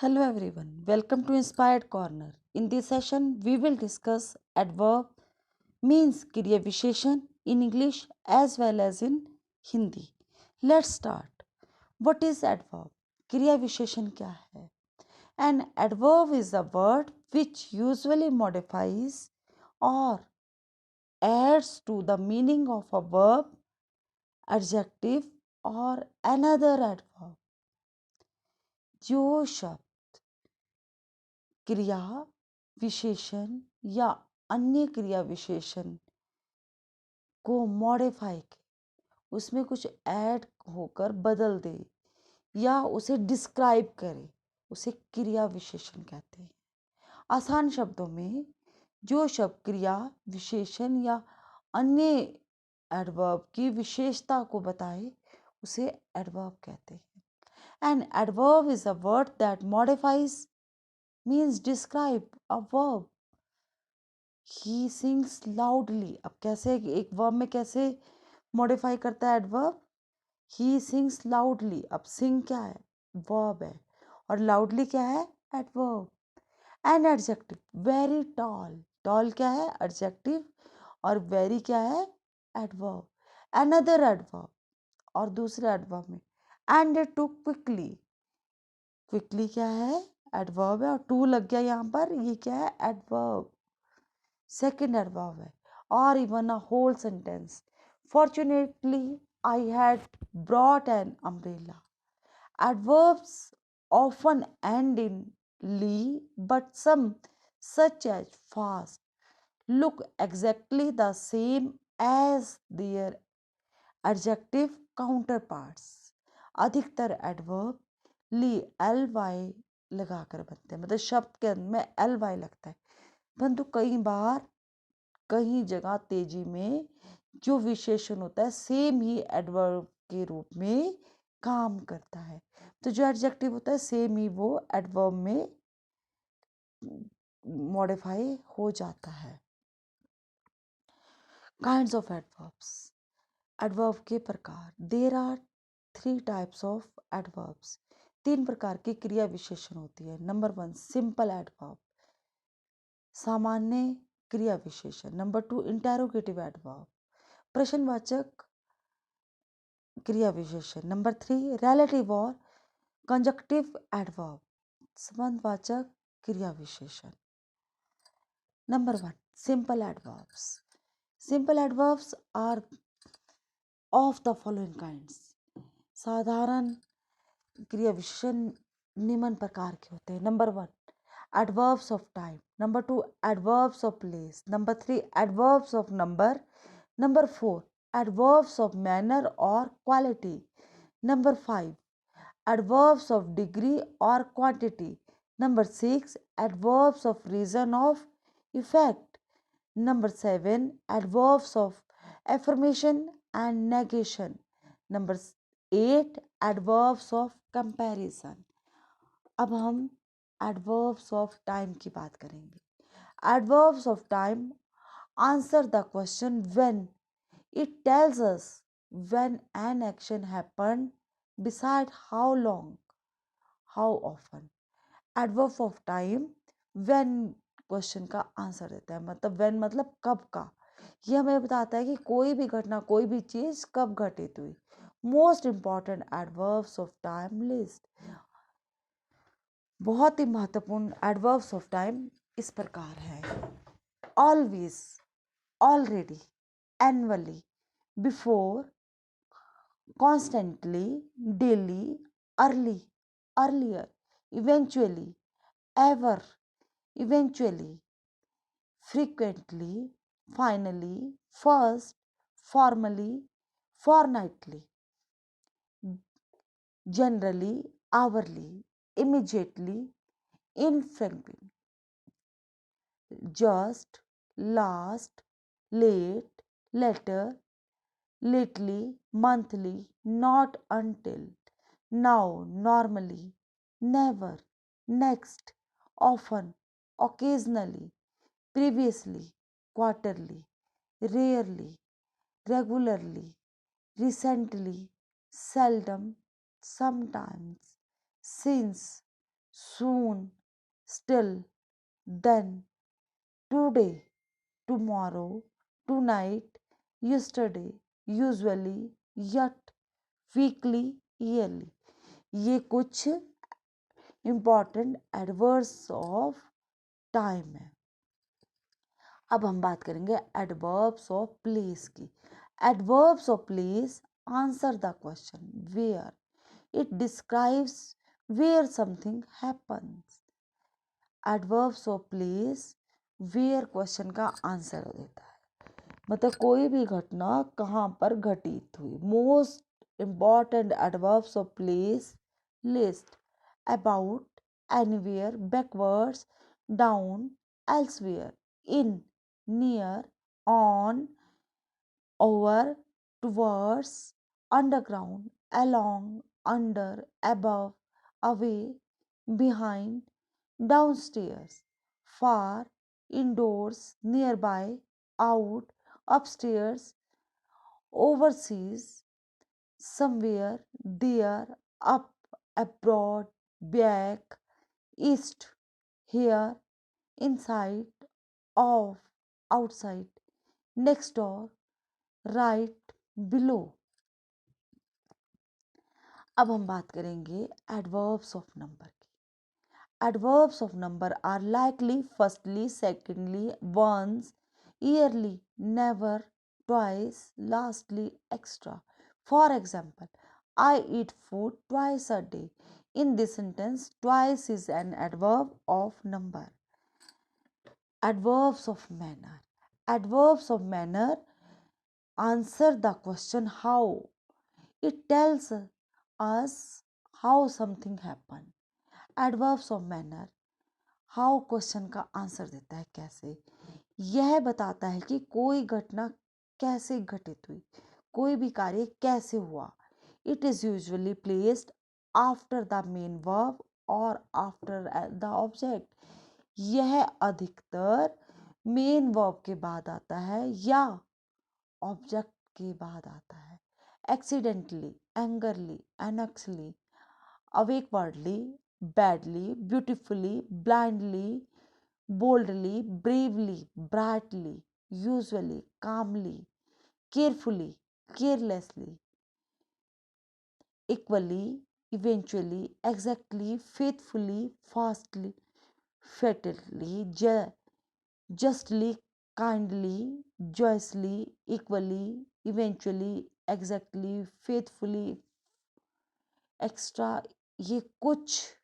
Hello everyone, welcome to Inspired Corner. In this session, we will discuss adverb means Kriya Visheshan in English as well as in Hindi. Let's start. What is adverb? Kriya Visheshan क्या है? An adverb is a word which usually modifies or adds to the meaning of a verb, adjective or another adverb. जो शब्द क्रिया विशेषण या अन्य क्रिया विशेषण को मॉडिफाई के उसमें कुछ ऐड होकर बदल दे या उसे डिस्क्राइब करे, उसे क्रिया विशेषण कहते हैं। आसान शब्दों में जो शब्द क्रिया विशेषण या अन्य एडवर्ब की विशेषता को बताए उसे एडवर्ब कहते हैं। An adverb is a word that modifies means describe a verb. He sings loudly, अब कैसे एक वर्ब में कैसे मॉडिफाई करता है एडवर्ब? He sings loudly. अब सिंग क्या है? वर्ब है। और लाउडली क्या है? Adverb. An adjective very tall, tall क्या है? एडजेक्टिव। और वेरी क्या है? एडवर्ब। अनदर एडवर्ब, और दूसरे एडवर्ब में एंड टू क्विकली, क्विकली क्या है? एडवर्ब है और टू लग गया यहाँ पर, ये क्या है? एडवर्ब, सेकेंड एडवर्ब है। और even a whole sentence, fortunately I had brought an umbrella. Adverbs often end in ly, but some, such as fast, look exactly the same as their adjective counterparts. अधिकतर adverb ली L Y लगाकर बनते हैं, मतलब शब्द के अंत में L Y लगता है, परंतु कई बार कई जगह तेजी में जो विशेषण होता है सेम ही एडवर्ब के रूप में काम करता है। तो जो एडजेक्टिव होता है सेम ही वो एडवर्ब में मॉडिफाई हो जाता है। काइंड्स ऑफ एडवर्ब्स, एडवर्ब के प्रकार। There are 3 types of adverbs, 3 प्रकार की क्रिया विशेषण होती है। नंबर 1 सिंपल एडवर्ब, सामान्य क्रिया विशेषण। नंबर 2 इंटेरोगेटिव एडवर्ब, प्रश्नवाचक क्रिया विशेषण। नंबर 3 रिलेटिव और कंजक्टिव एडवर्ब, संबंधवाचक क्रिया विशेषण। Number 1 simple adverbs. Simple adverbs are of the following kinds. साधारण क्रिया विशेषण निम्न प्रकार के होते हैं। Number 1 adverbs of time. Number 2 adverbs of place. Number 3 adverbs of number. Number 4 adverbs of manner or quality. Number 5 adverbs of degree or quantity. Number 6 adverbs of reason of effect. Number 7 adverbs of affirmation and negation. Number 8 adverbs of comparison. अब हम adverbs of time की बात करेंगे। Adverbs of time answer the question when. It tells us when an action happened, beside how long, how often. Adverb of time when question का answer देता है, मतलब when मतलब कब का। ये हमें बताता है कि कोई भी घटना, कोई भी चीज कब घटित हुई। Most important adverbs of time list, बहुत ही महत्वपूर्ण एडवर्ब्स ऑफ टाइम इस प्रकार है। Always, already, annually, before, constantly, daily, early, earlier, eventually, ever, eventually, frequently, finally, first, formally, fortnightly, generally, hourly, immediately, infrequently, just, last, late, later, lately, monthly, not until, now, normally, never, next, often, occasionally, previously, quarterly, rarely, regularly, recently, seldom, sometimes, since, soon, still, then, today, tomorrow, tonight, yesterday, usually, yet, weekly, yearly. ये कुछ important adverbs of time है. अब हम बात करेंगे adverbs of place की. Adverbs of place answer the question where. It describes where something happens. Adverbs of place where question का answer देता है, मतलब कोई भी घटना कहाँ पर घटित हुई. Most important adverbs of place list: about, anywhere, backwards, down, elsewhere, in, near, on, over, towards, underground, along, under, above, away, behind, downstairs, far, indoors, nearby, out, upstairs, overseas, somewhere, there, up, abroad, back, east, here, inside, off, outside, next door, right, below. अब हम बात करेंगे adverbs of number की. Adverbs of number are likely, firstly, secondly, once, yearly, never, twice, lastly, extra. For example, I eat food twice a day. In this sentence, twice is an adverb of number. Adverbs of manner. Adverbs of manner answer the question how. It tells us how something happened. Adverbs of manner how question का answer देता है कैसे. यह बताता है कि कोई घटना कैसे घटित हुई, कोई भी कार्य कैसे हुआ. It is usually placed after the main verb और आफ्टर द ऑब्जेक्ट. यह अधिकतर मेन वर्ब के बाद आता है या ऑब्जेक्ट के बाद आता है. Accidentally, angrily, anxiously, awkwardly, badly, beautifully, blindly, boldly, bravely, brightly, usually, calmly, carefully, carelessly, equally, eventually, exactly, faithfully, fastly, fatally, justly, kindly, joyously, equally, eventually, exactly, faithfully, extra. ये कुछ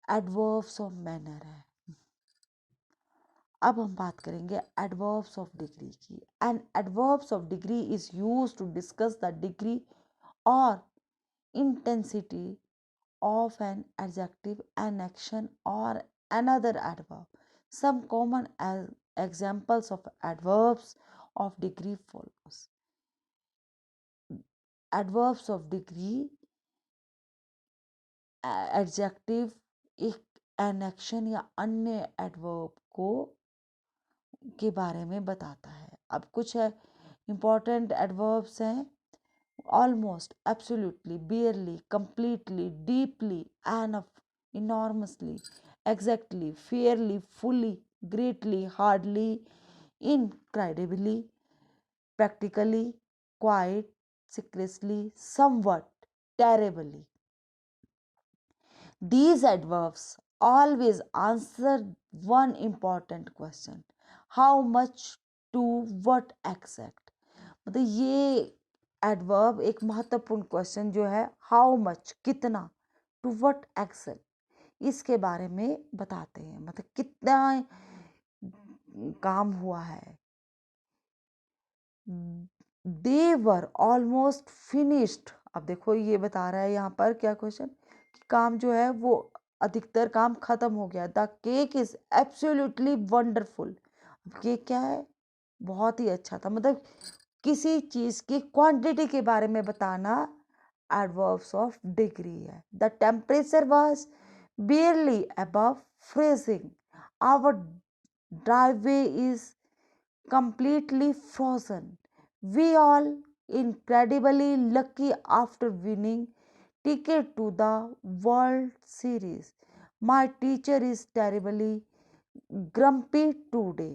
एडवर्ब्स ऑफ मैनर है. अब हम बात करेंगे adverbs of degree की. And adverbs of degree is used to discuss the degree और intensity of an adjective, an action, or another adverb. Some common examples of adverbs of degree follows. Adverbs of degree, adjective एक an action या अन्य adverb को के बारे में बताता है. अब कुछ important adverbs हैं. Almost, absolutely, barely, completely, deeply, enough, enormously, exactly, fairly, fully, greatly, hardly, incredibly, practically, quite, secretly, somewhat, terribly. These adverbs always answer one important question: how much, to what extent. मतलब ये adverb एक महत्वपूर्ण question जो है how much, कितना, to what accent, इसके बारे में बताते हैं. मतलब कितना काम हुआ है. दे वर ऑलमोस्ट फिनिश्ड. अब देखो ये बता रहा है यहाँ पर क्या क्वेश्चन, काम जो है वो अधिकतर काम खत्म हो गया. The cake is absolutely wonderful. Cake क्या है, बहुत ही अच्छा था. मतलब किसी चीज की क्वांटिटी के बारे में बताना एडवर्ब्स ऑफ डिग्री है. The temperature was barely above freezing. Our driveway is completely frozen. We all incredibly lucky after winning ticket to the World Series. My teacher is terribly grumpy today.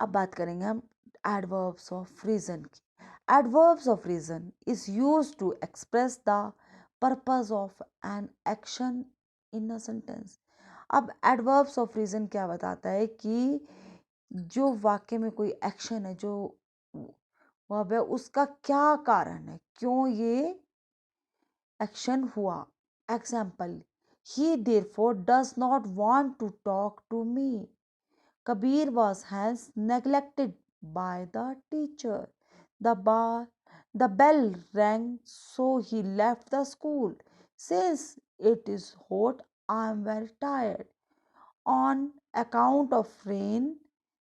अब बात करेंगे हम adverbs of reason की. Adverbs of reason is used to express the purpose of an action in a sentence. अब adverbs of reason क्या बताता है कि जो वाक्य में कोई एक्शन है, जो वर्ब है, उसका क्या कारण है, क्यों ये एक्शन हुआ. Example, he therefore does not want to talk to me. Kabir was hence neglected by the teacher. The bell rang, so he left the school. Since it is hot, I am very tired. On account of rain,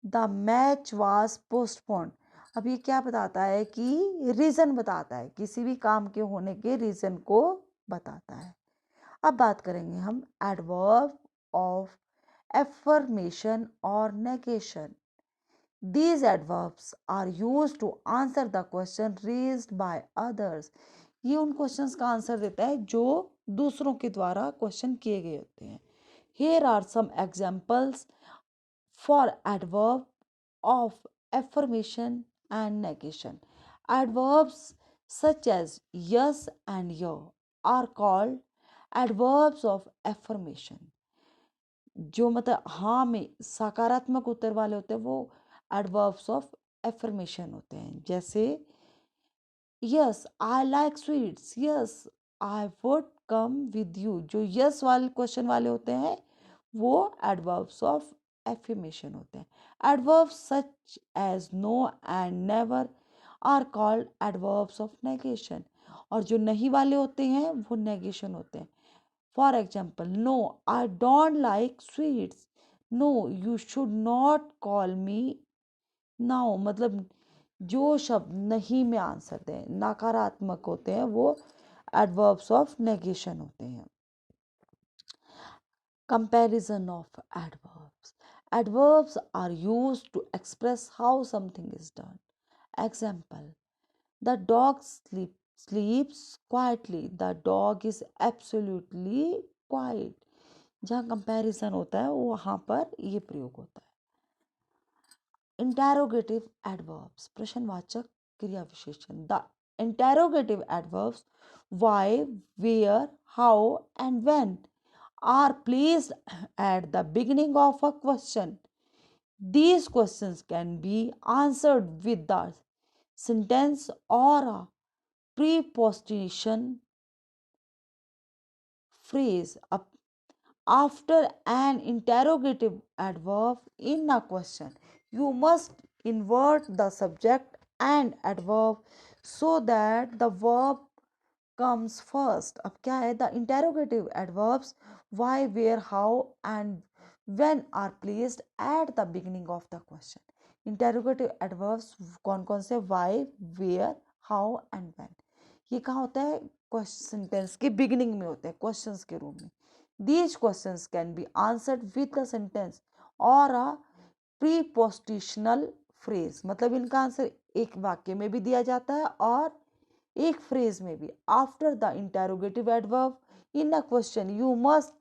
the match was postponed. अब ये क्या बताता है कि reason बताता है, किसी भी काम के होने के रीजन को बताता है. अब बात करेंगे हम adverb of affirmation or negation. These adverbs are used to answer the question raised by others. ये उन क्वेश्चंस का आंसर देता है जो दूसरों के द्वारा क्वेश्चन किए गए होते हैं. Here are some examples for adverb of affirmation and negation. Adverbs such as yes and your are called adverbs of affirmation. जो मतलब हाँ में सकारात्मक उत्तर वाले होते हैं वो एडवर्ब्स ऑफ एफर्मेशन होते हैं. जैसे yes I like sweets, yes I would come with you. जो यस वाले क्वेश्चन वाले होते हैं वो एडवर्ब्स ऑफ एफर्मेशन होते हैं. Adverbs such as no and never are called adverbs of negation. और जो नहीं वाले होते हैं वो नेगेशन होते हैं. For example, no, I don't like sweets. No, you should not call me now. मतलब जो शब्द नहीं में आंसर दें, नकारात्मक होते हैं, वो adverbs of negation होते हैं. Comparison of adverbs. Adverbs are used to express how something is done. Example, the dog sleeps quietly. The dog is absolutely quiet. जहाँ कंपैरिजन होता है वहाँ पर ये प्रयोग होता है. इंटेरोगेटिव एडवर्ब्स, प्रश्नवाचक क्रिया विशेषण. The interrogative adverbs why, where, how and when are placed at the beginning of a question. These questions can be answered with the sentence or a preposition phrase. After an interrogative adverb in a question, you must invert the subject and adverb so that the verb comes first. अब क्या है? The interrogative adverbs why, where, how and when are placed at the beginning of the question. Interrogative adverbs कौन कौन से? why, where, how and when. ये कहाँ होता है? क्वेश्चन सेंटेंस के बिगिनिंग में होते हैं, क्वेश्चंस के रूप में. These questions can be answered with the sentence or a prepositional phrase. मतलब इनका आंसर एक वाक्य में भी दिया जाता है और एक फ्रेज में भी. After the interrogative adverb in a question you must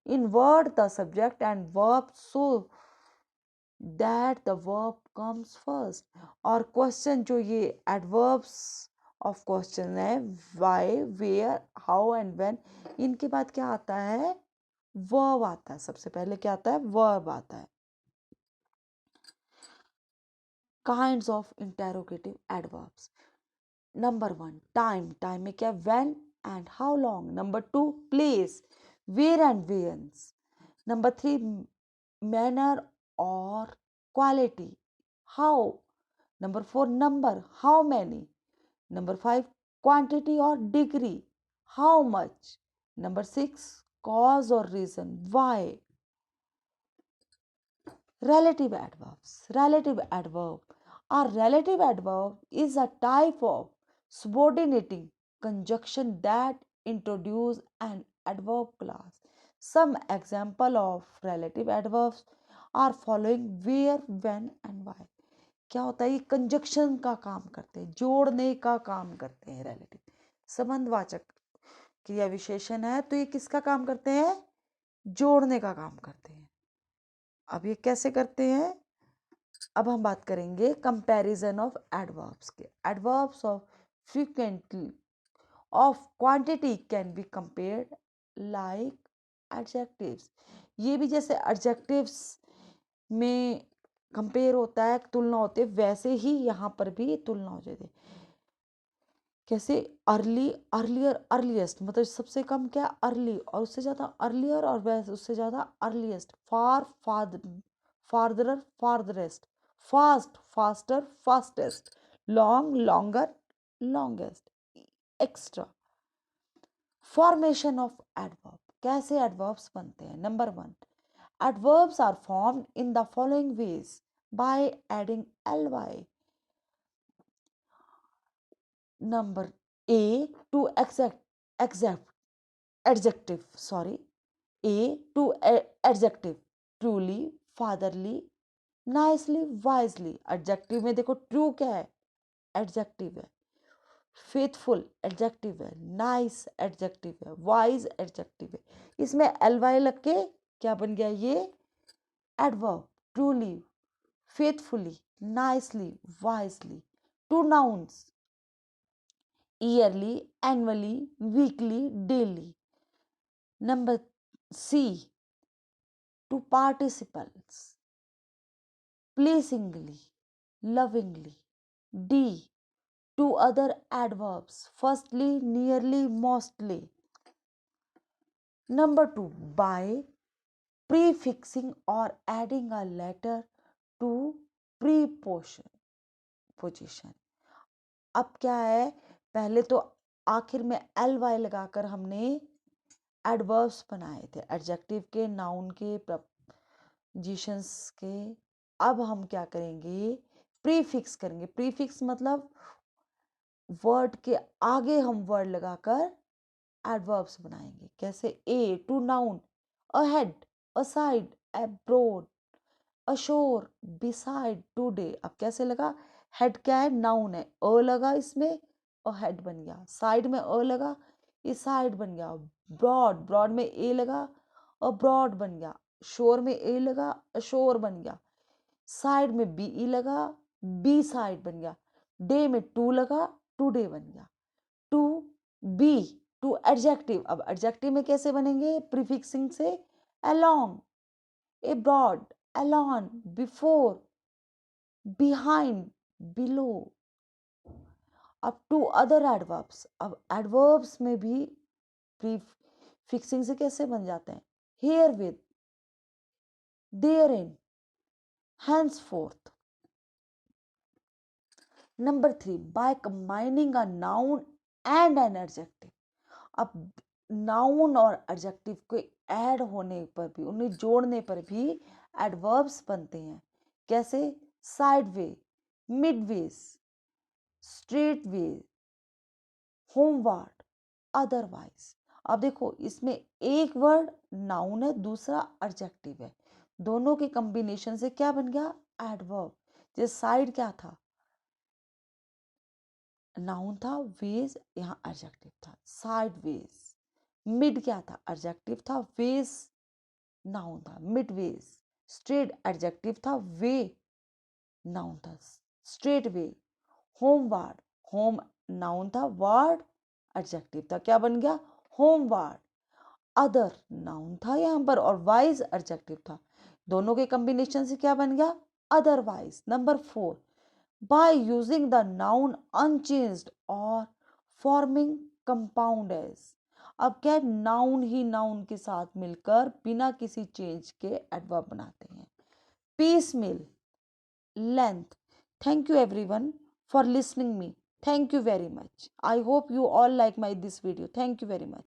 invert the subject and verb so that the verb comes first. और क्वेश्चन जो ये एडवर्ब्स ऑफ क्वेश्चन है, why, where, how and when, इनके बाद क्या आता है? वर्ब आता है. सबसे पहले क्या आता है? वर्ब आता है. Kinds of interrogative adverbs. Number 1 time. Time में क्या? When and how long. Number 2 place, where and whence. Number 3 manner और quality, how. Number 4 number, how many. Number 5 quantity और degree, how much. Number 6 cause और reason, why. Relative adverbs. Relative adverb. A relative adverb is a type of subordinating conjunction that introduce an adverb class. Some example of relative adverbs are following: where, when and why. क्या होता है? ये conjunction का काम करते हैं, जोड़ने का काम करते हैं. रिलेटिव संबंधवाचक क्रिया विशेषण है तो ये किसका काम करते हैं, जोड़ने का काम करते हैं। अब ये कैसे करते हैं, अब हम बात करेंगे कंपैरिजन ऑफ एडवर्ब्स के। Adverbs of frequently of quantity can be compared like adjectives. ये भी जैसे एडजेक्टिव्स में कंपेयर होता है, तुलना होती है, वैसे ही यहाँ पर भी तुलना हो जाती है। कैसे, अर्ली, अर्लियर, अर्लीस्ट, मतलब सबसे कम क्या, अर्ली, और उससे ज़्यादा अर्लियर, और वैसे उससे ज़्यादा earliest, far, farther, farthest, fast, faster, fastest, long, longer, longest, extra. Formation of adverb, कैसे एडवर्ब्स बनते हैं। Number 1, adverbs are formed in the following ways by adding ly. Number A to exact adjective, sorry, A to adjective, truly, fatherly, nicely, wisely। Adjective में देखो, true क्या है, adjective है, faithful adjective है, nice adjective है, wise adjective है। इसमें ly लग के क्या बन गया, ये adverb, truly, faithfully, nicely, wisely. Two nouns, yearly, annually, weekly, daily. Number C, to participles, pleasingly, lovingly. D, to other adverbs, firstly, nearly, mostly. Number 2, by prefixing or adding a letter to preposition position। अब क्या है, पहले तो आखिर में ly लगाकर हमने adverbs बनाए थे, एडजेक्टिव के, नाउन के, प्रपोजिशंस के। अब हम क्या करेंगे, प्रीफिक्स करेंगे। प्रीफिक्स मतलब वर्ड के आगे हम वर्ड लगाकर एडवर्ब्स बनाएंगे। कैसे, a to noun, ahead, aside, abroad, ashore, beside, today. अब कैसे लगा, हेड क्या है, नाउन है, अ लगा इसमें और हेड बन गया, साइड में अ लगा, ये साइड बन गया। ब्रॉड, ब्रॉड में ए लगा और ब्रॉड बन गया। शोर में ए लगा, अशोर बन गया। साइड में बी ई लगा, बी साइड बन गया। डे में टू लगा, टुडे बन गया। To be, to adjective. अब एडजेक्टिव में कैसे बनेंगे, प्रीफिक्सिंग से, along, abroad, alone, before, behind, below. अब टू अदर एडवर्ब्स, अब एडवर्ब्स में भी प्रीफिक्सिंग से कैसे बन जाते हैं, herewith, therein, henceforth। Number 3, by combining a noun and an adjective। अब नाउन और एडजेक्टिव के ऐड होने पर भी, उन्हें जोड़ने पर भी एडवर्ब्स बनते हैं। कैसे, sideways, midways, straightway, homeward, otherwise. अब देखो, इसमें एक वर्ड नाउन है, दूसरा एडजेक्टिव है, दोनों के कॉम्बिनेशन से क्या बन गया, एडवर्ब। जैसे साइड क्या था, नाउन था, वेज यहाँ एडजेक्टिव था, साइड वेज। मिड क्या था, एडजेक्टिव था, वेज नाउन था, मिड वेज। स्ट्रेट एडजेक्टिव था, वे नाउन था, straight way. Homeward, home noun था, वर्ड एडजेक्टिव था, क्या बन गया, होमवर्ड। अदर नाउन था यहाँ पर और वाइज एडजेक्टिव था, दोनों के कॉम्बिनेशन से क्या बन गया, otherwise. Number 4, by using the noun unchanged or forming compound as। अब क्या है, नाउन ही नाउन के साथ मिलकर बिना किसी चेंज के एडवर्ब बनाते हैं। Piecemeal, length. Thank you everyone for listening me. Thank you very much. I hope you all like my this video. Thank you very much.